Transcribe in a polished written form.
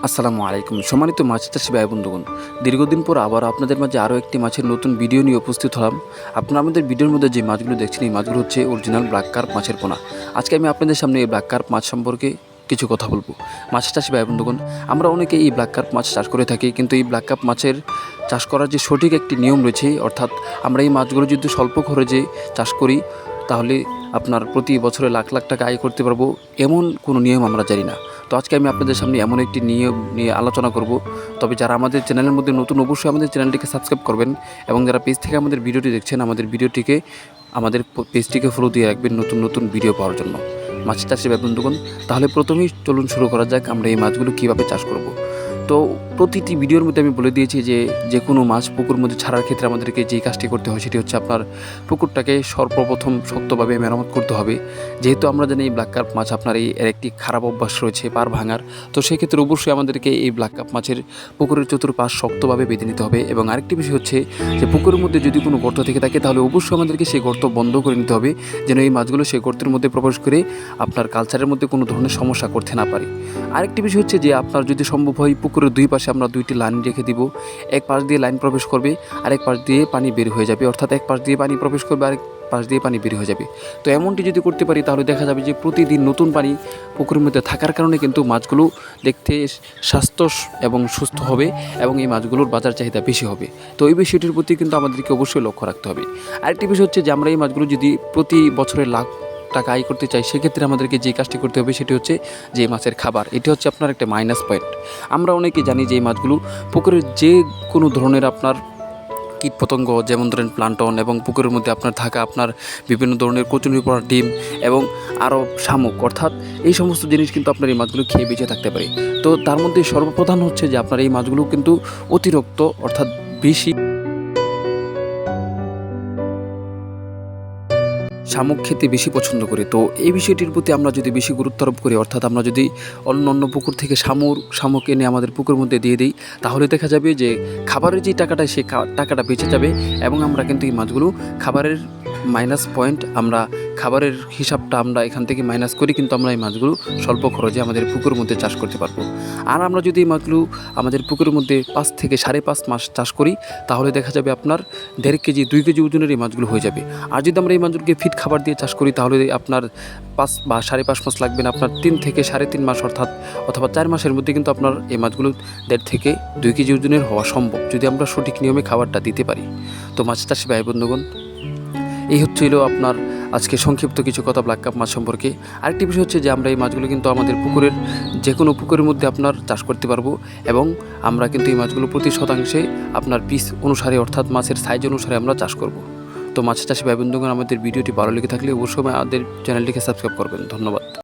আসসালামু আলাইকুম। সম্মানিত মাছ চাষি ভাই বন্ধুগণ, দীর্ঘদিন পর আবার আপনাদের মাঝে আরও একটি মাছের নতুন ভিডিও নিয়ে উপস্থিত হলাম। আপনারা আমাদের ভিডিওর মধ্যে যে মাছগুলো দেখছেন এই মাছগুলো হচ্ছে অরিজিনাল ব্ল্যাক কার্প মাছের পোনা। আজকে আমি আপনাদের সামনে এই ব্ল্যাক কার্প মাছ সম্পর্কে কিছু কথা বলবো। মাছ চাষি ভাই বন্ধুগণ, আমরা অনেকে এই ব্ল্যাক কার্প মাছ চাষ করে থাকি, কিন্তু এই ব্ল্যাক কার্প মাছের চাষ করার যে সঠিক একটি নিয়ম রয়েছে, অর্থাৎ আমরা এই মাছগুলো যদি স্বল্প খরচে চাষ করি তাহলে আপনার প্রতি বছরে লাখ লাখ টাকা আয় করতে পারবো, এমন কোনো নিয়ম আমরা জানি না। তো আজকে আমি আপনাদের সামনে এমন একটি নিয়ম নিয়ে আলোচনা করব। তবে যারা আমাদের চ্যানেলের মধ্যে নতুন, অবশ্যই আমাদের চ্যানেলটিকে সাবস্ক্রাইব করবেন, এবং যারা পেজ থেকে আমাদের ভিডিওটি দেখছেন আমাদের পেজটিকে ফলো দিয়ে রাখবেন নতুন নতুন ভিডিও পাওয়ার জন্য। মাছ চাষি ভাই বন্ধুগণ, তাহলে প্রথমেই চলুন শুরু করা যাক আমরা এই মাছগুলো কীভাবে চাষ করব। তো প্রতিটি ভিডিওর মধ্যে আমি বলে দিয়েছি যে কোনো মাছ পুকুর মধ্যে ছাড়ার ক্ষেত্রে আমাদেরকে যেই কাজটি করতে হয় সেটি হচ্ছে আপনার পুকুরটাকে সর্বপ্রথম শক্তভাবে মেরামত করতে হবে। যেহেতু আমরা জানি এই ব্ল্যাক কার্প মাছ আপনার এর একটি খারাপ অভ্যাস রয়েছে পার ভাঙার, তো সেক্ষেত্রে অবশ্যই আমাদেরকে এই ব্ল্যাক কার্প মাছের পুকুরের চতুর্পাশ শক্তভাবে বেঁধে নিতে হবে। এবং আরেকটি বিষয় হচ্ছে যে পুকুরের মধ্যে যদি কোনো গর্ত থেকে থাকে তাহলে অবশ্যই আমাদেরকে সেই গর্ত বন্ধ করে নিতে হবে, যেন এই মাছগুলো সেই গর্তের মধ্যে প্রবেশ করে আপনার কালচারের মধ্যে কোনো ধরনের সমস্যা করতে না পারে। আরেকটি বিষয় হচ্ছে যে আপনার যদি সম্ভব হয় পুকুরের দুই পাশে আমরা দুইটি লাইন রেখে দিব। এক পাশ দিয়ে লাইন প্রবেশ করবে, আরেক পাশ দিয়ে পানি বের হয়ে যাবে, অর্থাৎ এক পাশ দিয়ে পানি প্রবেশ করবে, আরেক পাশ দিয়ে পানি বের হয়ে যাবে। তো এমনটি যদি করতে পারি তাহলে দেখা যাবে যে প্রতিদিন নতুন পানি পুকুরের মধ্যে থাকার কারণে কিন্তু মাছগুলো দেখতে স্বাস্থ্য এবং সুস্থ হবে, এবং এই মাছগুলোর বাজার চাহিদা বেশি হবে। তো এই বিষয়টির প্রতি কিন্তু আমাদেরকে অবশ্যই লক্ষ্য রাখতে হবে। আরেকটি বিষয় হচ্ছে যে আমরা এই মাছগুলো যদি প্রতি বছরে লাখ টাকা আয় করতে চাই, সেক্ষেত্রে আমাদেরকে যে কাজটি করতে হবে সেটি হচ্ছে যে মাছের খাবার। এটি হচ্ছে আপনার একটা মাইনাস পয়েন্ট। আমরা অনেকেই জানি যে এই মাছগুলো পুকুরের যে কোনো ধরনের আপনার কীটপতঙ্গ, যেমন ধরেন প্লান্টন, এবং পুকুরের মধ্যে আপনার থাকা আপনার বিভিন্ন ধরনের কচুরি পড়া ডিম এবং আরও শামুক, অর্থাৎ এই সমস্ত জিনিস কিন্তু আপনার এই মাছগুলো খেয়ে বেঁচে থাকতে পারে। তো তার মধ্যে সর্বপ্রধান হচ্ছে যে আপনার এই মাছগুলো কিন্তু অতিরিক্ত, অর্থাৎ বেশি শামুক খেতে বেশি পছন্দ করে। তো এই বিষয়টির প্রতি আমরা যদি বেশি গুরুত্ব আরোপ করি, অর্থাৎ আমরা যদি অন্য পুকুর থেকে শামুক এনে আমাদের পুকুরের মধ্যে দিয়ে দিই, তাহলে দেখা যাবে যে খাবারের যে টাকাটা সেই টাকাটা বেঁচে যাবে, এবং আমরা কিন্তু এই মাছগুলো খাবারের মাইনাস পয়েন্ট, আমরা খাবারের হিসাবটা আমরা এখান থেকে মাইনাস করি, কিন্তু আমরা এই মাছগুলো স্বল্প খরচে আমাদের পুকুরের মধ্যে চাষ করতে পারবো। আর আমরা যদি এই মাছগুলো আমাদের পুকুরের মধ্যে 5 থেকে 5.5 মাস চাষ করি, তাহলে দেখা যাবে আপনার 1.5 কেজি 2 কেজি ওজনের এই মাছগুলো হয়ে যাবে। আর যদি আমরা এই মাছগুলোকে ফিট খাবার দিয়ে চাষ করি তাহলে আপনার 5 বা 5.5 মাস লাগবে না, আপনার 3 থেকে 3.5 মাস অথবা 4 মাসের মধ্যে কিন্তু আপনার এই মাছগুলো 1.5 থেকে 2 কেজি ওজনের হওয়া সম্ভব, যদি আমরা সঠিক নিয়মে খাবারটা দিতে পারি। তো মাছ চাষি ভাই বন্ধুগণ, এই হচ্ছিল আপনার আজকে সংক্ষিপ্ত কিছু কথা ব্ল্যাক কার্প মাছ সম্পর্কে। আরেকটি বিষয় হচ্ছে যে আমরা এই মাছগুলো কিন্তু আমাদের পুকুরের যে কোনো পুকুরের মধ্যে আপনার চাষ করতে পারবো, এবং আমরা কিন্তু এই মাছগুলো প্রতি শতাংশে আপনার পিস অনুসারে, অর্থাৎ মাছের সাইজ অনুসারে আমরা চাষ করব। তো মাছ চাষি ভাই বন্ধুগণ, আমাদের ভিডিওটি ভালো লেগে থাকলে অবশ্যই আমাদের চ্যানেলটিকে সাবস্ক্রাইব করবেন। ধন্যবাদ।